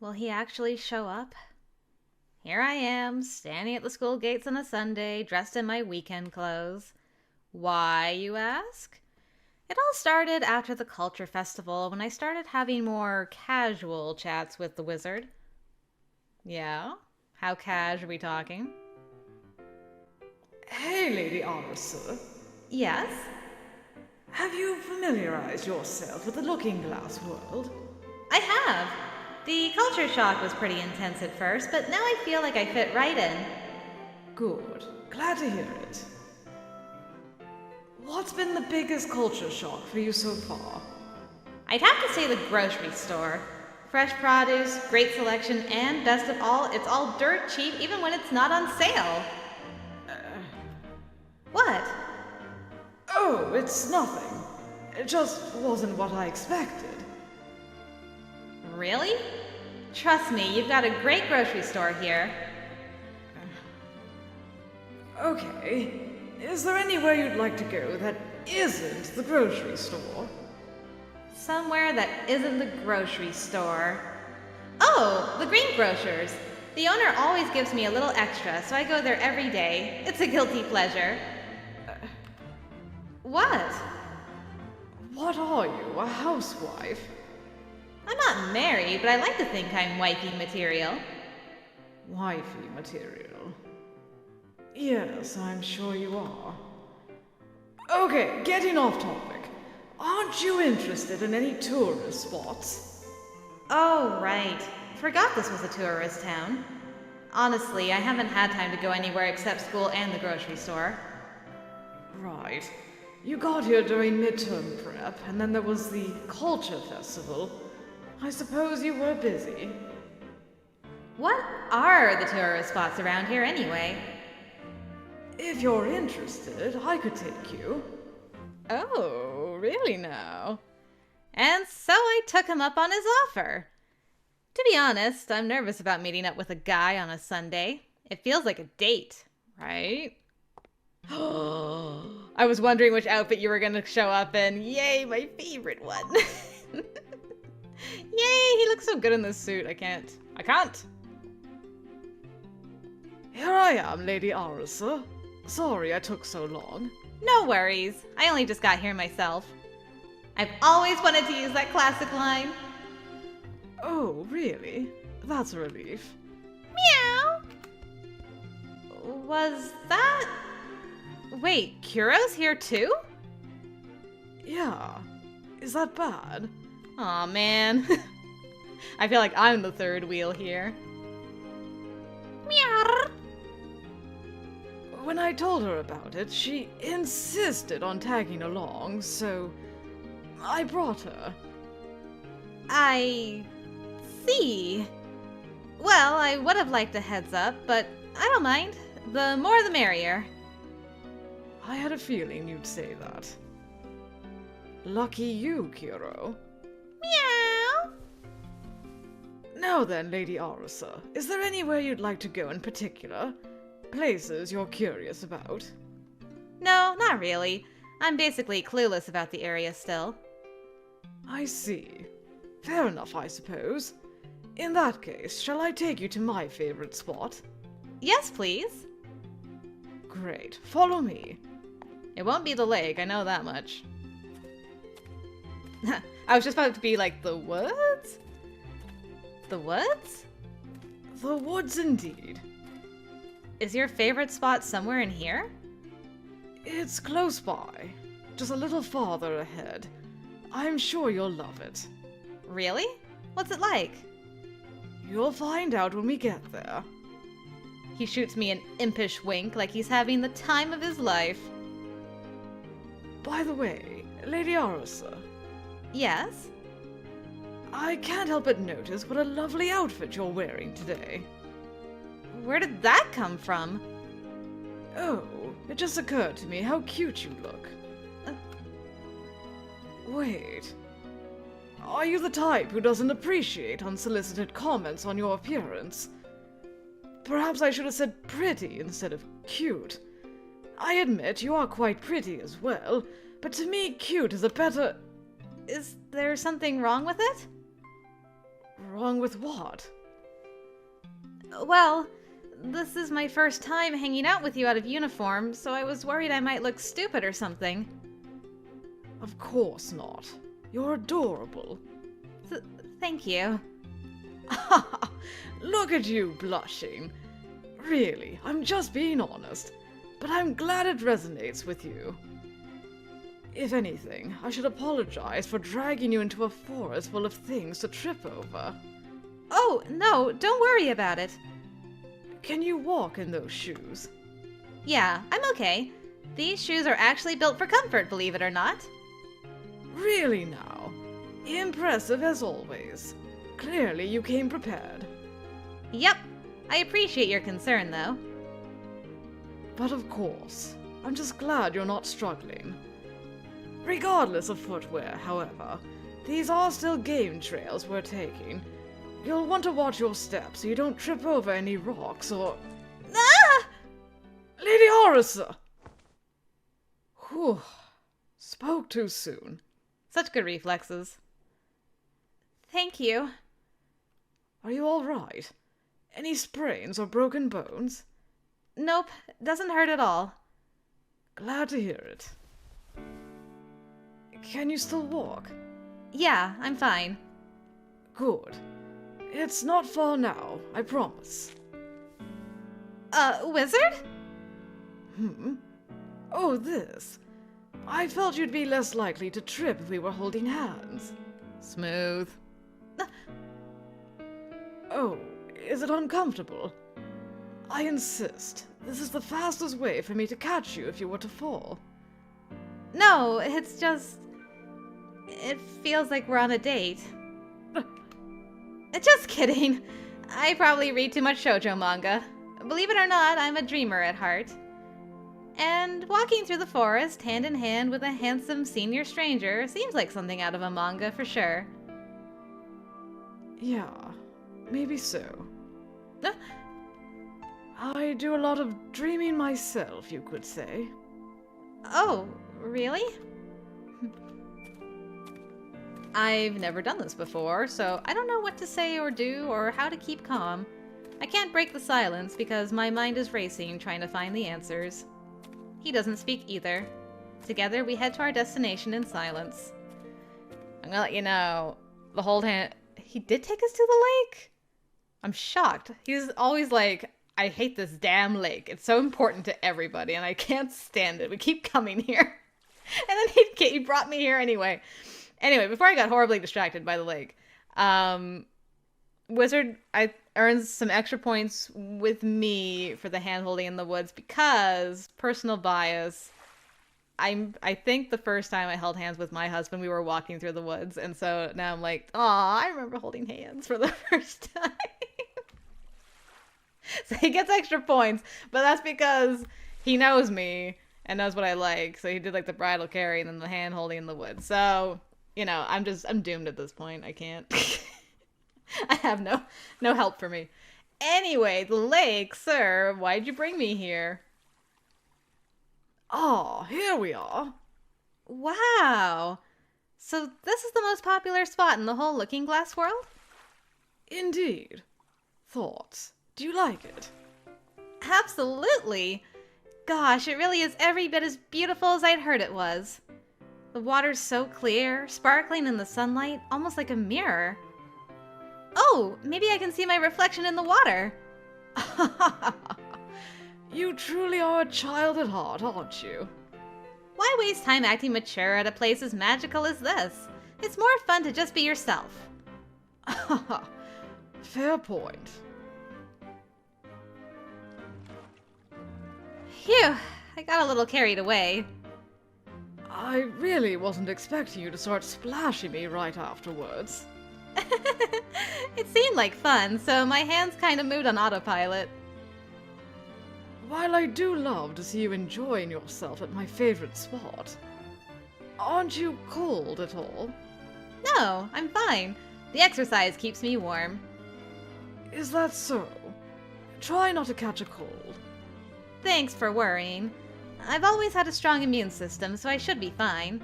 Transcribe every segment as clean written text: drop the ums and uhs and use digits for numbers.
Will he actually show up? Here I am, standing at the school gates on a Sunday, dressed in my weekend clothes. Why, you ask? It all started after the culture festival when I started having more casual chats with the wizard. Yeah? How cash are we talking? Hey, Lady Arisu. Yes? Have you familiarized yourself with the looking glass world? I have. The culture shock was pretty intense at first, but now I feel like I fit right in. Good. Glad to hear it. What's been the biggest culture shock for you so far? I'd have to say the grocery store. Fresh produce, great selection, and best of all, it's all dirt cheap even when it's not on sale. What? Oh, it's nothing. It just wasn't what I expected. Really? Trust me, you've got a great grocery store here. Okay. Is there anywhere you'd like to go that isn't the grocery store? Somewhere that isn't the grocery store. Oh, the greengrocers. The owner always gives me a little extra, so I go there every day. It's a guilty pleasure. What? What are you, a housewife? I'm not married, but I like to think I'm wifey material. Wifey material. Yes, I'm sure you are. Okay, getting off topic. Aren't you interested in any tourist spots? Oh, right. Forgot this was a tourist town. Honestly, I haven't had time to go anywhere except school and the grocery store. Right. You got here during midterm prep, and then there was the culture festival. I suppose you were busy. What are the tourist spots around here anyway? If you're interested, I could take you. Oh, really now? And so I took him up on his offer. To be honest, I'm nervous about meeting up with a guy on a Sunday. It feels like a date, right? I was wondering which outfit you were going to show up in. Yay, my favorite one. Yay, he looks so good in this suit. I can't. Here I am, Lady Arisu. Sorry I took so long. No worries. I only just got here myself. I've always wanted to use that classic line. Oh, really? That's a relief. Meow. Was that... Wait, Kuro's here too? Yeah. Is that bad? Aw, man. I feel like I'm the third wheel here. Meow. When I told her about it, she insisted on tagging along, so I brought her. I see. Well, I would have liked a heads up, but I don't mind. The more the merrier. I had a feeling you'd say that. Lucky you, Kuro. Meow. Now then, Lady Arisu, is there anywhere you'd like to go in particular? Places you're curious about? No, not really. I'm basically clueless about the area still. I see. Fair enough, I suppose. In that case, shall I take you to my favorite spot? Yes, please. Great. Follow me. It won't be the lake, I know that much. I was just about to be like, the woods? The woods? The woods indeed. Is your favorite spot somewhere in here? It's close by. Just a little farther ahead. I'm sure you'll love it. Really? What's it like? You'll find out when we get there. He shoots me an impish wink like he's having the time of his life. By the way, Lady Arisu, Yes? I can't help but notice what a lovely outfit you're wearing today. Where did that come from? Oh, it just occurred to me how cute you look. Wait. Are you the type who doesn't appreciate unsolicited comments on your appearance? Perhaps I should have said pretty instead of cute. I admit you are quite pretty as well, but to me cute is a better... Is there something wrong with it? Wrong with what? Well, this is my first time hanging out with you out of uniform, so I was worried I might look stupid or something. Of course not. You're adorable. Thank you. Look at you blushing. Really, I'm just being honest, but I'm glad it resonates with you. If anything, I should apologize for dragging you into a forest full of things to trip over. Oh, no, don't worry about it. Can you walk in those shoes? Yeah, I'm okay. These shoes are actually built for comfort, believe it or not. Really now? Impressive as always. Clearly you came prepared. Yep, I appreciate your concern, though. But of course, I'm just glad you're not struggling. Regardless of footwear, however, these are still game trails we're taking. You'll want to watch your steps so you don't trip over any rocks or... Ah! Lady Arisu! Whew. Spoke too soon. Such good reflexes. Thank you. Are you all right? Any sprains or broken bones? Nope, doesn't hurt at all. Glad to hear it. Can you still walk? Yeah, I'm fine. Good. It's not far now, I promise. Wizard? Oh, this. I felt you'd be less likely to trip if we were holding hands. Smooth. Oh, is it uncomfortable? I insist. This is the fastest way for me to catch you if you were to fall. No, it's just... It feels like we're on a date. Just kidding. I probably read too much shoujo manga. Believe it or not, I'm a dreamer at heart. And walking through the forest, hand in hand with a handsome senior stranger, seems like something out of a manga for sure. Yeah, maybe so. I do a lot of dreaming myself, you could say. Oh, really? I've never done this before, so I don't know what to say or do or how to keep calm. I can't break the silence because my mind is racing trying to find the answers. He doesn't speak either. Together we head to our destination in silence. I'm gonna let you know, the whole hand... He did take us to the lake? I'm shocked. He's always like, I hate this damn lake. It's so important to everybody and I can't stand it. We keep coming here. And then he brought me here anyway. Anyway, before I got horribly distracted by the lake, Wizard earns some extra points with me for the hand-holding in the woods because, personal bias, I think the first time I held hands with my husband, we were walking through the woods, and so now I'm like, aw, I remember holding hands for the first time. So he gets extra points, but that's because he knows me and knows what I like, so he did like the bridal carry and then the hand-holding in the woods, so... You know, I'm doomed at this point. I can't. I have no help for me. Anyway, the lake, sir. Why'd you bring me here? Ah, here we are. Wow. So this is the most popular spot in the whole Looking Glass world? Indeed. Thoughts? Do you like it? Absolutely. Gosh, it really is every bit as beautiful as I'd heard it was. The water's so clear, sparkling in the sunlight, almost like a mirror. Oh, maybe I can see my reflection in the water. You truly are a child at heart, aren't you? Why waste time acting mature at a place as magical as this? It's more fun to just be yourself. Fair point. Phew, I got a little carried away. I really wasn't expecting you to start splashing me right afterwards. It seemed like fun, so my hands kind of moved on autopilot. While I do love to see you enjoying yourself at my favorite spot, aren't you cold at all? No, I'm fine. The exercise keeps me warm. Is that so? Try not to catch a cold. Thanks for worrying. I've always had a strong immune system, so I should be fine.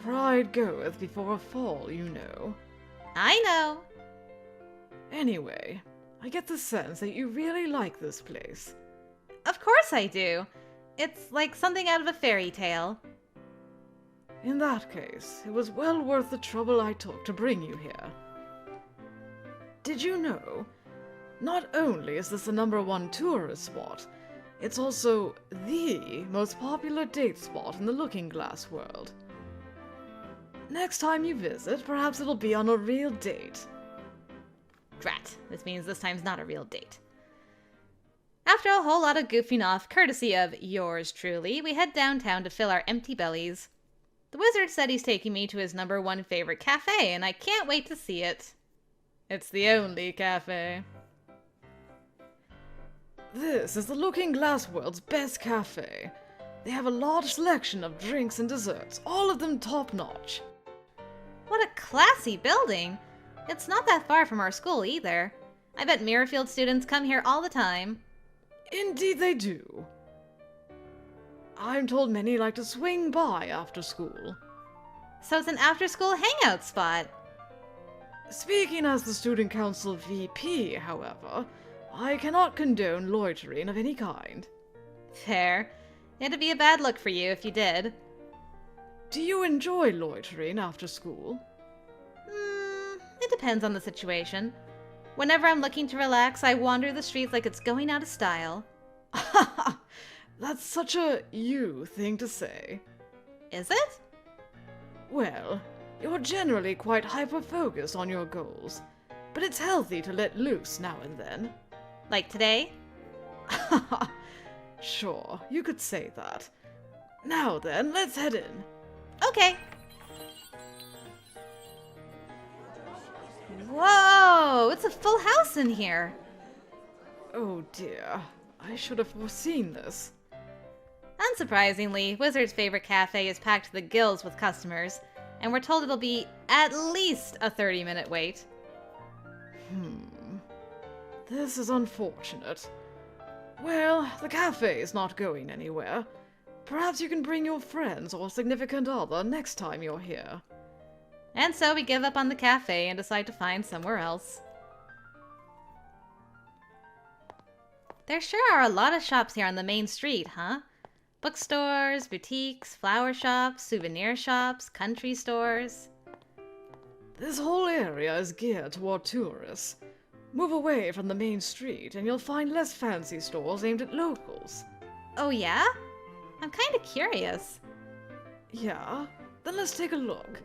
Pride goeth before a fall, you know. I know. Anyway, I get the sense that you really like this place. Of course I do. It's like something out of a fairy tale. In that case, it was well worth the trouble I took to bring you here. Did you know? Not only is this the #1 tourist spot, it's also the most popular date spot in the Looking Glass world. Next time you visit, perhaps it'll be on a real date. Drat, this means this time's not a real date. After a whole lot of goofing off, courtesy of yours truly, we head downtown to fill our empty bellies. The wizard said he's taking me to his #1 favorite cafe, and I can't wait to see it. It's the only cafe. This is the Looking Glass world's best cafe. They have a large selection of drinks and desserts, all of them top-notch. What a classy building! It's not that far from our school either. I bet Mirrorfield students come here all the time. Indeed they do. I'm told many like to swing by after school. So it's an after-school hangout spot. Speaking as the Student Council VP, however, I cannot condone loitering of any kind. Fair. It'd be a bad look for you if you did. Do you enjoy loitering after school? It depends on the situation. Whenever I'm looking to relax, I wander the streets like it's going out of style. That's such a you thing to say. Is it? Well, you're generally quite hyper-focused on your goals, but it's healthy to let loose now and then. Like today? Sure, you could say that. Now then, let's head in. Okay. Whoa! It's a full house in here. Oh dear, I should have foreseen this. Unsurprisingly, Wizard's favorite cafe is packed to the gills with customers, and we're told it'll be at least a 30-minute wait. This is unfortunate. Well, the cafe is not going anywhere. Perhaps you can bring your friends or significant other next time you're here. And so we give up on the cafe and decide to find somewhere else. There sure are a lot of shops here on the main street, huh? Bookstores, boutiques, flower shops, souvenir shops, country stores. This whole area is geared toward tourists. Move away from the main street and you'll find less fancy stores aimed at locals. Oh yeah? I'm kind of curious. Yeah? Then let's take a look.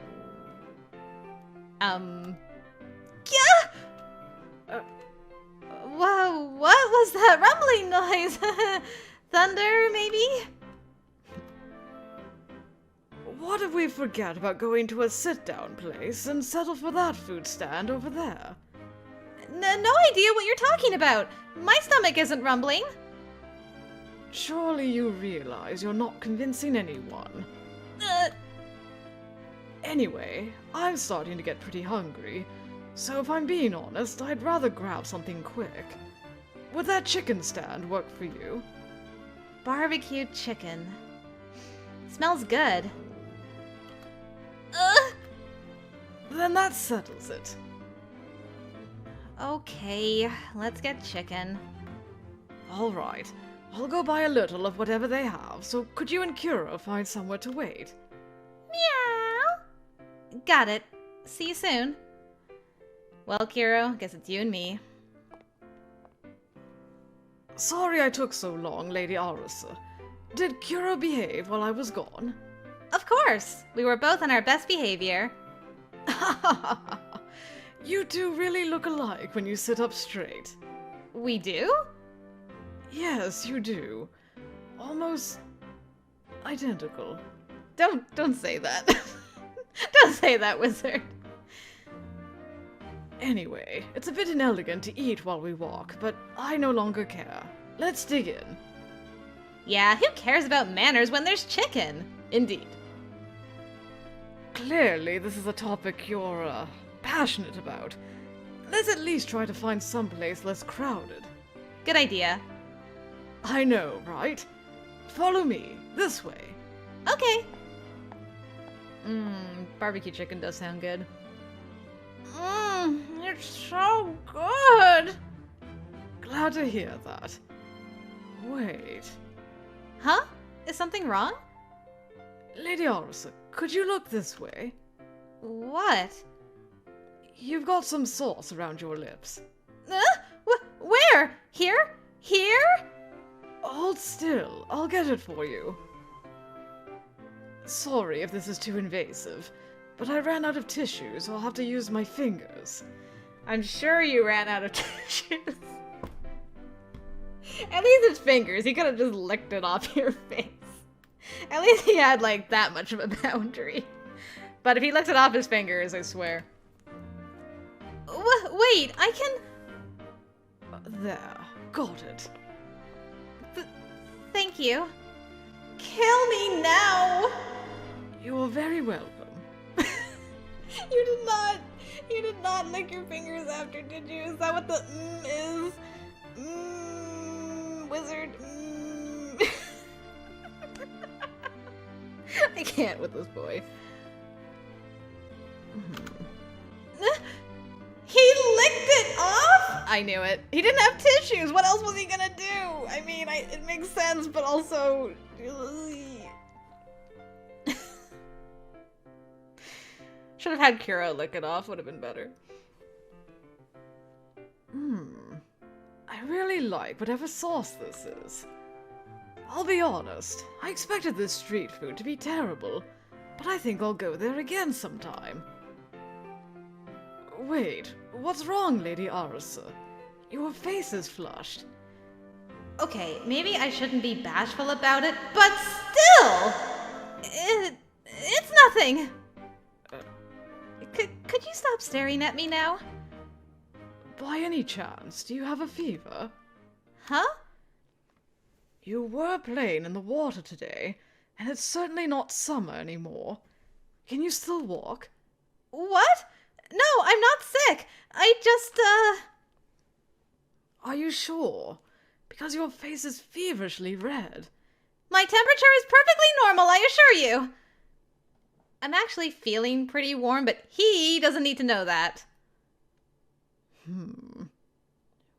Yeah! Whoa, what was that rumbling noise? Thunder, maybe? What if we forget about going to a sit-down place and settle for that food stand over there? No idea what you're talking about. My stomach isn't rumbling. Surely you realize you're not convincing anyone. Anyway, I'm starting to get pretty hungry, so if I'm being honest, I'd rather grab something quick. Would that chicken stand work for you? Barbecued chicken. Smells good. Then that settles it. Okay, let's get chicken. Alright, I'll go buy a little of whatever they have, so could you and Kira find somewhere to wait? Meow! Got it. See you soon. Well, Kiro, guess it's you and me. Sorry I took so long, Lady Arisu. Did Kira behave while I was gone? Of course! We were both on our best behavior. You two really look alike when you sit up straight. We do? Yes, you do. Almost identical. Don't say that. Don't say that, wizard. Anyway, it's a bit inelegant to eat while we walk, but I no longer care. Let's dig in. Yeah, who cares about manners when there's chicken? Indeed. Clearly, this is a topic you're, passionate about. Let's at least try to find someplace less crowded. Good idea. I know, right? Follow me, this way. Okay. Barbecue chicken does sound good. glad to hear that. Wait. Huh? Is something wrong? Lady Arisu, could you look this way? What? You've got some sauce around your lips. Where? Here? Here? Hold still. I'll get it for you. Sorry if this is too invasive, but I ran out of tissue, so I'll have to use my fingers. I'm sure you ran out of tissues. At least it's fingers. He could have just licked it off your face. At least he had, like, that much of a boundary. But if he licked it off his fingers, I swear. Wait, I can... There. Got it. Thank you. Kill me now! You're very welcome. You did not lick your fingers after, did you? Is that what the is? Wizard. I can't with this boy. He licked it off? I knew it. He didn't have tissues. What else was he gonna do? I mean, it makes sense, but also... Should have had Kuro lick it off. Would have been better. I really like whatever sauce this is. I'll be honest, I expected this street food to be terrible, but I think I'll go there again sometime. Wait, what's wrong, Lady Arisu? Your face is flushed. Okay, maybe I shouldn't be bashful about it, but still! It's nothing! Could you stop staring at me now? By any chance, do you have a fever? Huh? You were playing in the water today, and it's certainly not summer anymore. Can you still walk? What? No, I'm not sick. I just, Are you sure? Because your face is feverishly red. My temperature is perfectly normal, I assure you. I'm actually feeling pretty warm, but he doesn't need to know that.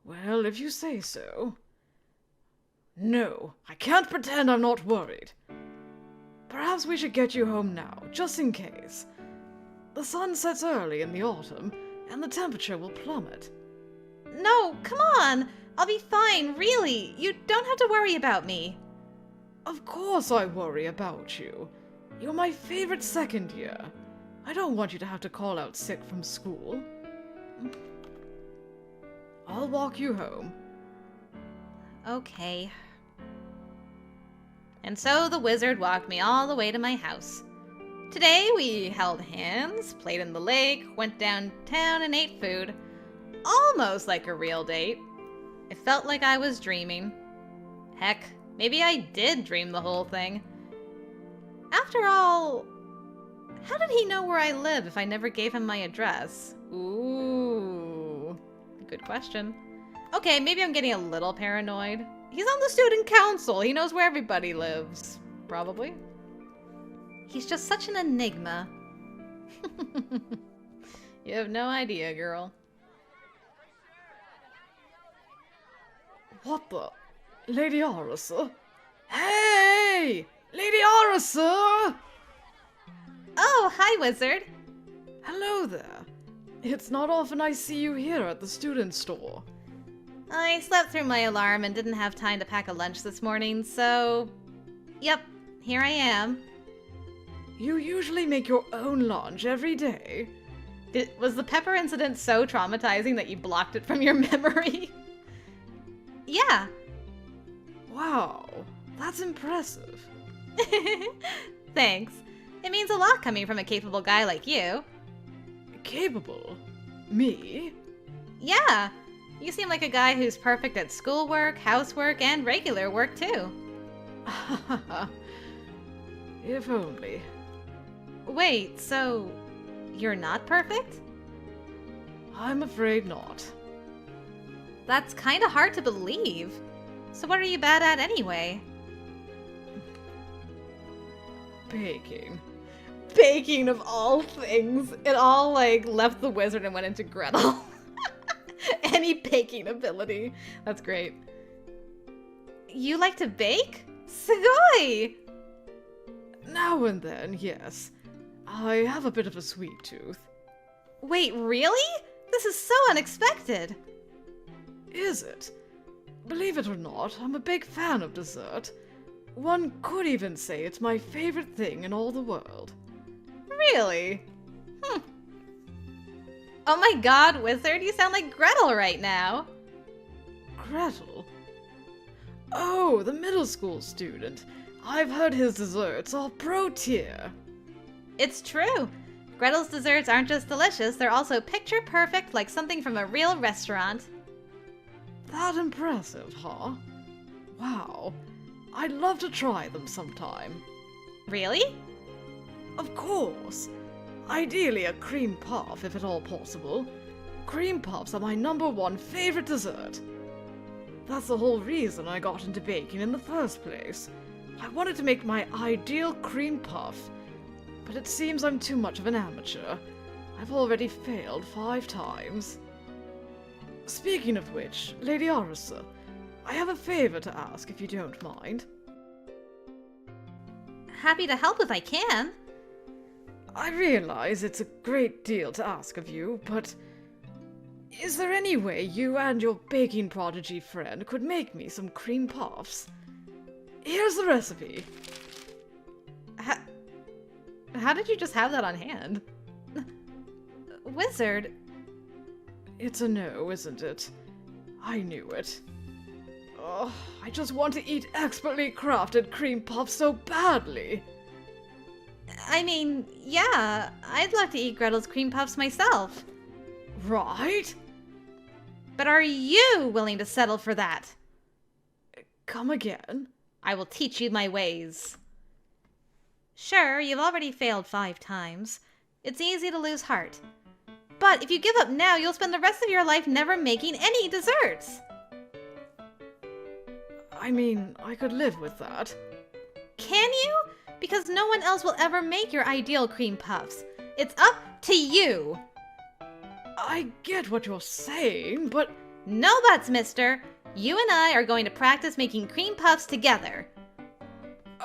Well, if you say so. No, I can't pretend I'm not worried. Perhaps we should get you home now, just in case. The sun sets early in the autumn, and the temperature will plummet. No, come on. I'll be fine, really. You don't have to worry about me. Of course I worry about you. You're my favorite second year. I don't want you to have to call out sick from school. I'll walk you home. Okay. And so the wizard walked me all the way to my house. Today we held hands, played in the lake, went downtown and ate food. Almost like a real date. It felt like I was dreaming. Heck, maybe I did dream the whole thing. After all, how did he know where I live if I never gave him my address? Ooh, good question. Okay, maybe I'm getting a little paranoid. He's on the student council. He knows where everybody lives. Probably. He's just such an enigma. You have no idea, girl. What the? Lady Arisu? Hey! Lady Arisu! Oh, hi, wizard. Hello there. It's not often I see you here at the student store. I slept through my alarm and didn't have time to pack a lunch this morning, so... Yep, here I am. You usually make your own lunch every day? Was the pepper incident so traumatizing that you blocked it from your memory? Yeah. Wow, that's impressive. Thanks. It means a lot coming from a capable guy like you. Capable? Me? Yeah. You seem like a guy who's perfect at schoolwork, housework, and regular work, too. If only. Wait, so you're not perfect? I'm afraid not. That's kind of hard to believe. So what are you bad at anyway? Baking. Baking of all things. It all, like, left the wizard and went into Gretel. Any baking ability. That's great. You like to bake? Sugoi! Now and then, yes. I have a bit of a sweet tooth. Wait, really? This is so unexpected. Is it? Believe it or not, I'm a big fan of dessert. One could even say it's my favorite thing in all the world. Really? Oh my god, Wizard, you sound like Gretel right now. Gretel? Oh, the middle school student. I've heard his desserts are pro tier. It's true. Gretel's desserts aren't just delicious, they're also picture perfect like something from a real restaurant. That impressive, huh? Wow. I'd love to try them sometime. Really? Of course. Ideally a cream puff, if at all possible. Cream puffs are my #1 favorite dessert. That's the whole reason I got into baking in the first place. I wanted to make my ideal cream puff, but it seems I'm too much of an amateur. I've already failed 5 times. Speaking of which, Lady Arisu, I have a favor to ask if you don't mind. Happy to help if I can. I realize it's a great deal to ask of you, but is there any way you and your baking prodigy friend could make me some cream puffs? Here's the recipe. How did you just have that on hand? Wizard. It's a no, isn't it? I knew it. Oh, I just want to eat expertly crafted cream puffs so badly. I mean, yeah, I'd love to eat Gretel's cream puffs myself. Right? But are you willing to settle for that? Come again? I will teach you my ways. Sure, you've already failed 5 times. It's easy to lose heart. But if you give up now, you'll spend the rest of your life never making any desserts. I mean, I could live with that. Can you? Because no one else will ever make your ideal cream puffs. It's up to you. I get what you're saying, but... No buts, mister. You and I are going to practice making cream puffs together.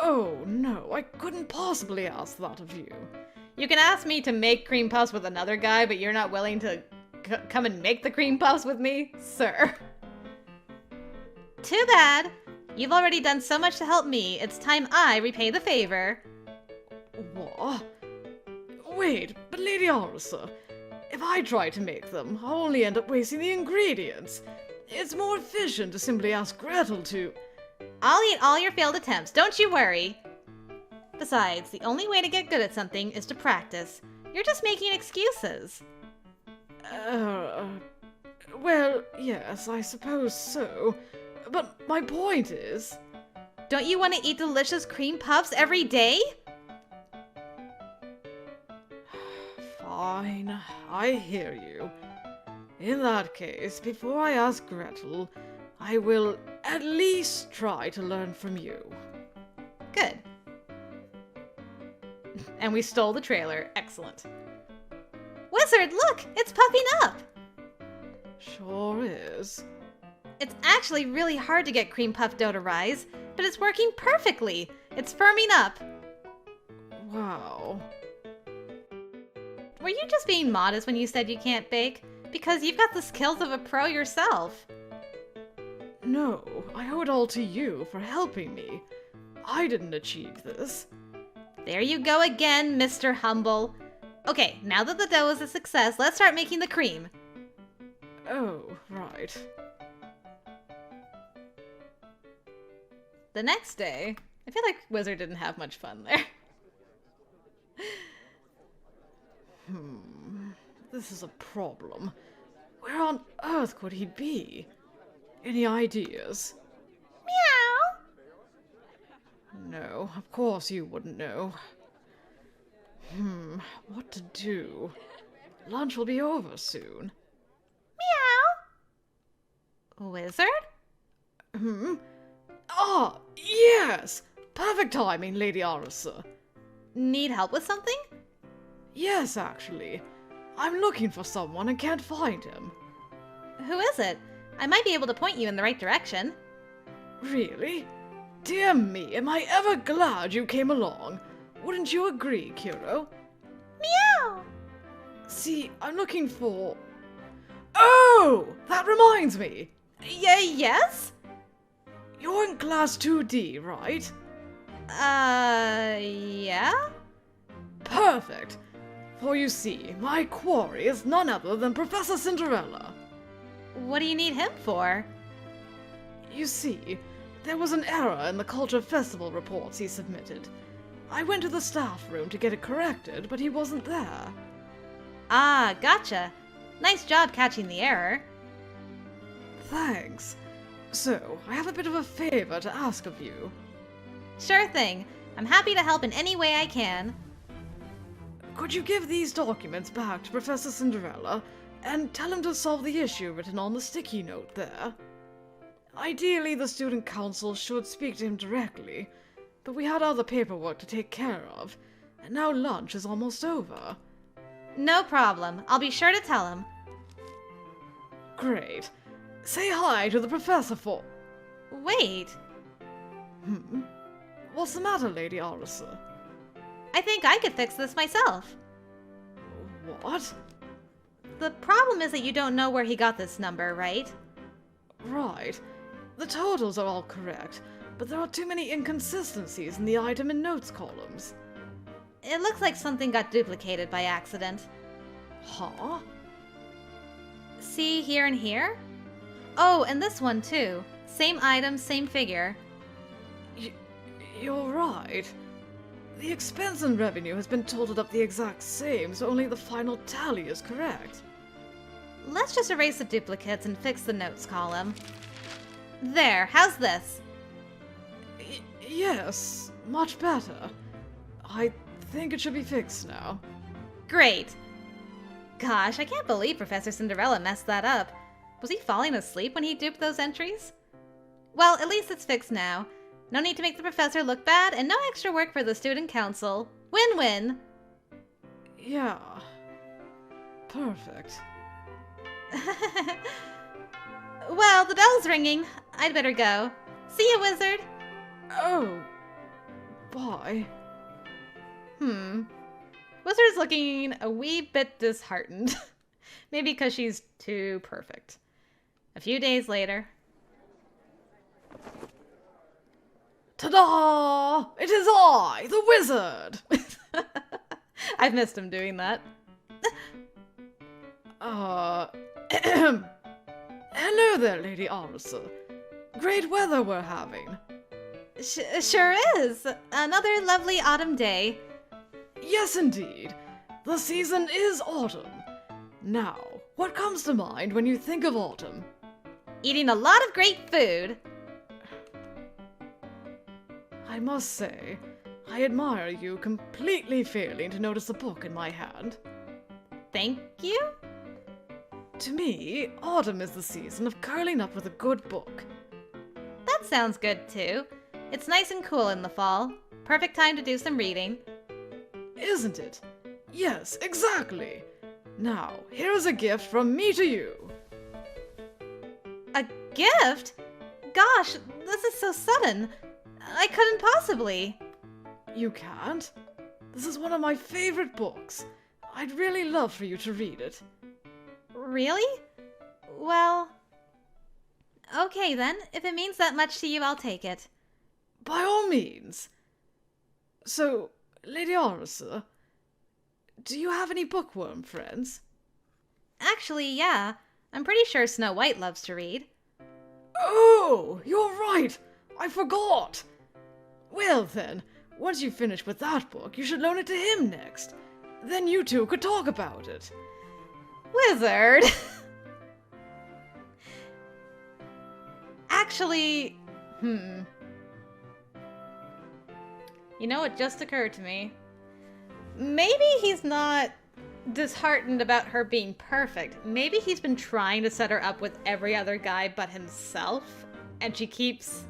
Oh, no, I couldn't possibly ask that of you. You can ask me to make cream puffs with another guy, but you're not willing to come and make the cream puffs with me, sir. Too bad. You've already done so much to help me. It's time I repay the favor. What? Wait, but Lady Arisu, if I try to make them, I'll only end up wasting the ingredients. It's more efficient to simply ask Gretel to... I'll eat all your failed attempts, don't you worry. Besides, the only way to get good at something is to practice. You're just making excuses. Well, yes, I suppose so. But my point is... Don't you want to eat delicious cream puffs every day? Fine, I hear you. In that case, before I ask Gretel, I will at least try to learn from you. Good. And we stole the trailer. Excellent. Wizard, look! It's puffing up! Sure is. It's actually really hard to get cream puff dough to rise, but it's working perfectly. It's firming up. Wow. Were you just being modest when you said you can't bake? Because you've got the skills of a pro yourself. No, I owe it all to you for helping me. I didn't achieve this. There you go again, Mr. Humble. Okay, now that the dough is a success, let's start making the cream. Oh, right. The next day, I feel like Wizard didn't have much fun there. This is a problem. Where on earth could he be? Any ideas? Meow! No, of course you wouldn't know. What to do? Lunch will be over soon. Meow! Wizard? Ah, yes! Perfect timing, Lady Arisu. Need help with something? Yes, actually. I'm looking for someone and can't find him. Who is it? I might be able to point you in the right direction. Really? Dear me, am I ever glad you came along. Wouldn't you agree, Kiro? Meow! See, I'm looking for... Oh! That reminds me! Yes? You're in class 2D, right? Yeah? Perfect! For you see, my quarry is none other than Professor Cinderella. What do you need him for? You see, there was an error in the Culture Festival reports he submitted. I went to the staff room to get it corrected, but he wasn't there. Ah, gotcha. Nice job catching the error. Thanks. So, I have a bit of a favor to ask of you. Sure thing. I'm happy to help in any way I can. Could you give these documents back to Professor Cinderella and tell him to solve the issue written on the sticky note there? Ideally, the student council should speak to him directly, but we had other paperwork to take care of, and now lunch is almost over. No problem. I'll be sure to tell him. Great. Say hi to the professor for... Wait. What's the matter, Lady Arisu? I think I could fix this myself. What? The problem is that you don't know where he got this number, right? Right. The totals are all correct, but there are too many inconsistencies in the item and notes columns. It looks like something got duplicated by accident. Huh? See here and here? Oh, and this one too. Same item, same figure. You're right. The expense and revenue has been totaled up the exact same, so only the final tally is correct. Let's just erase the duplicates and fix the notes column. There, how's this? Yes, much better. I think it should be fixed now. Great. Gosh, I can't believe Professor Cinderella messed that up. Was he falling asleep when he duped those entries? Well, at least it's fixed now. No need to make the professor look bad, and no extra work for the student council. Win-win! Yeah. Perfect. Well, the bell's ringing. I'd better go. See you, wizard! Oh. Bye. Wizard's looking a wee bit disheartened. Maybe because she's too perfect. A few days later. Ta-da! It is I, the wizard! I've missed him doing that. Hello there, Lady Arisu. Great weather we're having. Sure is. Another lovely autumn day. Yes, indeed. The season is autumn. Now, what comes to mind when you think of autumn? Eating a lot of great food. I must say, I admire you completely failing to notice the book in my hand. Thank you? To me, autumn is the season of curling up with a good book. That sounds good too. It's nice and cool in the fall. Perfect time to do some reading. Isn't it? Yes, exactly. Now, here is a gift from me to you. A gift? Gosh, this is so sudden. I couldn't possibly. You can't? This is one of my favorite books. I'd really love for you to read it. Really? Well, okay then. If it means that much to you, I'll take it. By all means. So, Lady Arisu, do you have any bookworm friends? Actually, yeah. I'm pretty sure Snow White loves to read. Oh, you're right. I forgot. Well then, once you finish with that book, you should loan it to him next. Then you two could talk about it. Wizard! Actually, You know, it just occurred to me. Maybe he's not disheartened about her being perfect. Maybe he's been trying to set her up with every other guy but himself, and she keeps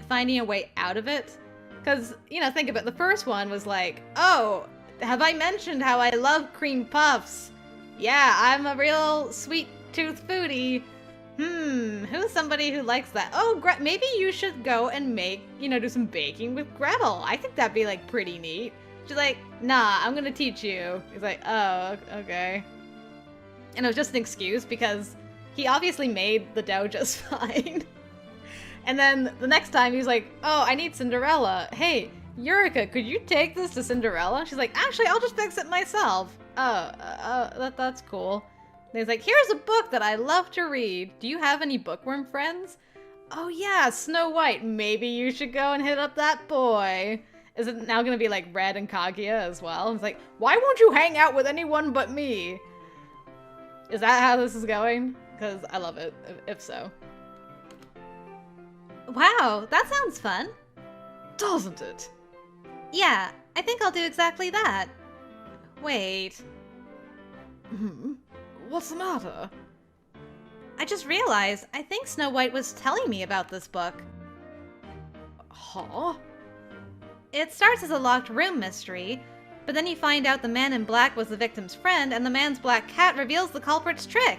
finding a way out of it. Because, you know, think about it. The first one was like, oh, have I mentioned how I love cream puffs? Yeah, I'm a real sweet sweet-tooth foodie. Who's somebody who likes that? Oh, maybe you should go and make, do some baking with Gretel. I think that'd be, like, pretty neat. She's like, nah, I'm gonna teach you. He's like, oh, okay. And it was just an excuse because he obviously made the dough just fine. And then the next time he's like, oh, I need Cinderella. Hey, Yurika, could you take this to Cinderella? She's like, actually, I'll just fix it myself. That's cool. And he's like, here's a book that I love to read. Do you have any bookworm friends? Oh yeah, Snow White. Maybe you should go and hit up that boy. Is it now gonna be like Red and Kaguya as well? And it's like, why won't you hang out with anyone but me? Is that how this is going? Because I love it, if so. Wow, that sounds fun. Doesn't it? Yeah, I think I'll do exactly that. Wait. What's the matter? I just realized, I think Snow White was telling me about this book. Huh? It starts as a locked room mystery, but then you find out the man in black was the victim's friend, and the man's black cat reveals the culprit's trick.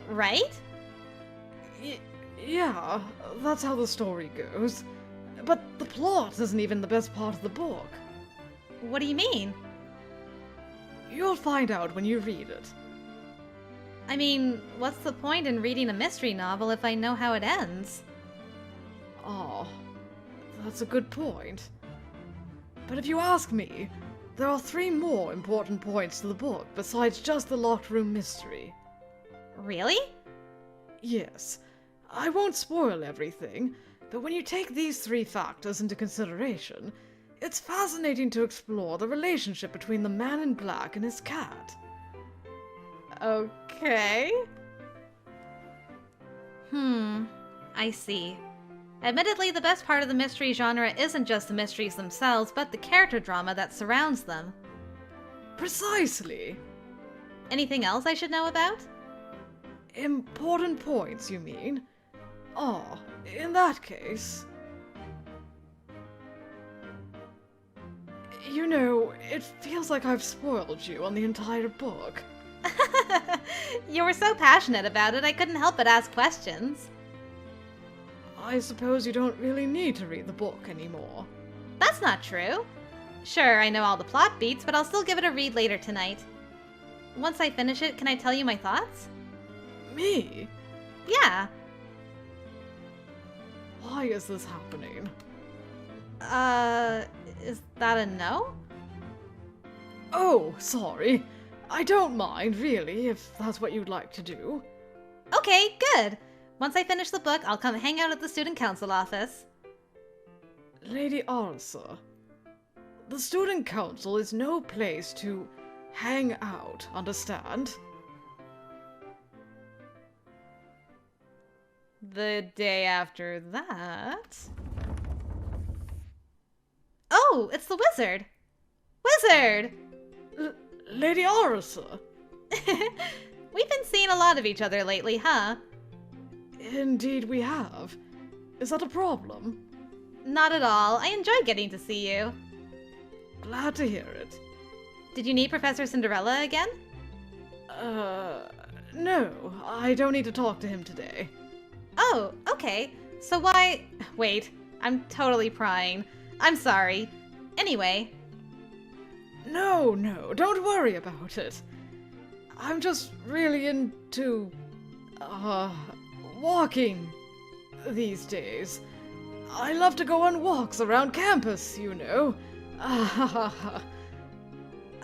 Right? Yeah, that's how the story goes. But the plot isn't even the best part of the book. What do you mean? You'll find out when you read it. I mean, what's the point in reading a mystery novel if I know how it ends? Oh, that's a good point. But if you ask me, there are 3 more important points to the book besides just the locked room mystery. Really? Yes. I won't spoil everything, but when you take these 3 factors into consideration, it's fascinating to explore the relationship between the man in black and his cat. Okay. I see. Admittedly, the best part of the mystery genre isn't just the mysteries themselves, but the character drama that surrounds them. Precisely. Anything else I should know about? Important points, you mean? Oh, in that case... You know, it feels like I've spoiled you on the entire book. You were so passionate about it, I couldn't help but ask questions. I suppose you don't really need to read the book anymore. That's not true. Sure, I know all the plot beats, but I'll still give it a read later tonight. Once I finish it, can I tell you my thoughts? Me? Yeah. Why is this happening? Is that a no? Oh, sorry. I don't mind, really, if that's what you'd like to do. Okay, good. Once I finish the book, I'll come hang out at the student council office. Lady Arisu, the student council is no place to hang out, understand? The day after that... Oh, it's the wizard! Wizard! Lady Arisu! We've been seeing a lot of each other lately, huh? Indeed we have. Is that a problem? Not at all. I enjoy getting to see you. Glad to hear it. Did you meet Professor Cinderella again? No. I don't need to talk to him today. Oh, okay. So why... Wait, I'm totally prying. I'm sorry. Anyway. No, don't worry about it. I'm just really into... walking these days. I love to go on walks around campus, you know.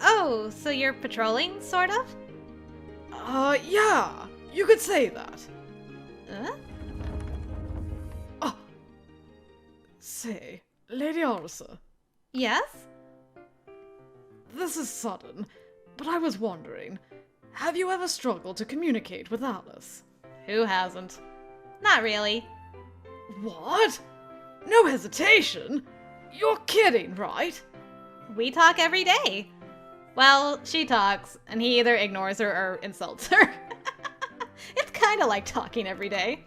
Oh, so you're patrolling, sort of? Yeah, you could say that. Oh. Say, Lady Arisu. Yes? This is sudden, but I was wondering, have you ever struggled to communicate with Alice? Who hasn't? Not really. What? No hesitation? You're kidding, right? We talk every day. Well, she talks, and he either ignores her or insults her. It's kind of like talking every day.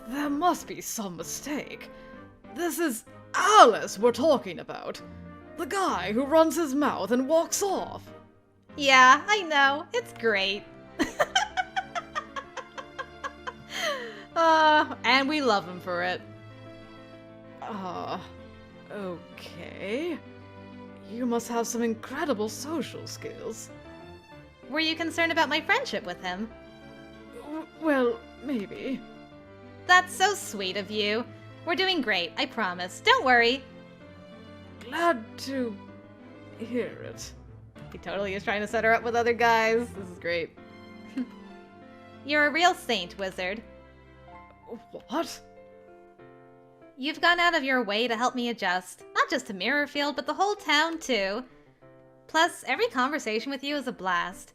There must be some mistake. This is Alice we're talking about. The guy who runs his mouth and walks off. Yeah, I know. It's great. And we love him for it. Okay. You must have some incredible social skills. Were you concerned about my friendship with him? Well, maybe. That's so sweet of you. We're doing great, I promise. Don't worry. Glad to hear it. He totally is trying to set her up with other guys. This is great. You're a real saint, wizard. What? You've gone out of your way to help me adjust. Not just to Mirrorfield, but the whole town, too. Plus, every conversation with you is a blast.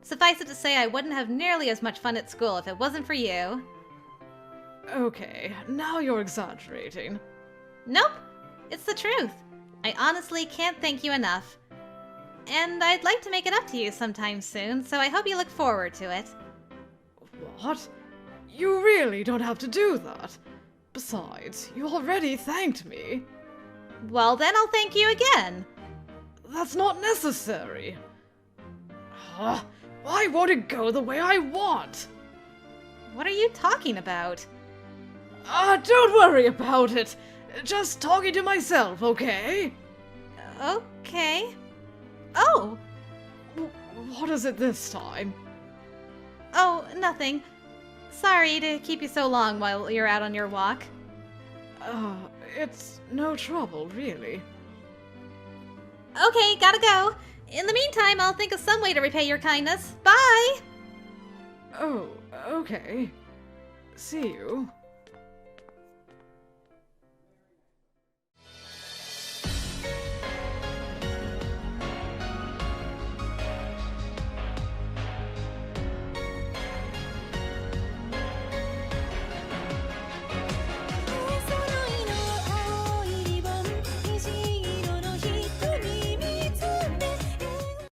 Suffice it to say, I wouldn't have nearly as much fun at school if it wasn't for you. Okay, now you're exaggerating. Nope, it's the truth. I honestly can't thank you enough. And I'd like to make it up to you sometime soon, so I hope you look forward to it. What? You really don't have to do that. Besides, you already thanked me. Well, then I'll thank you again. That's not necessary. Why won't it go the way I want? What are you talking about? Don't worry about it. Just talking to myself, okay? Okay. Oh! What is it this time? Oh, nothing. Sorry to keep you so long while you're out on your walk. It's no trouble, really. Okay, gotta go. In the meantime, I'll think of some way to repay your kindness. Bye! Oh, okay. See you.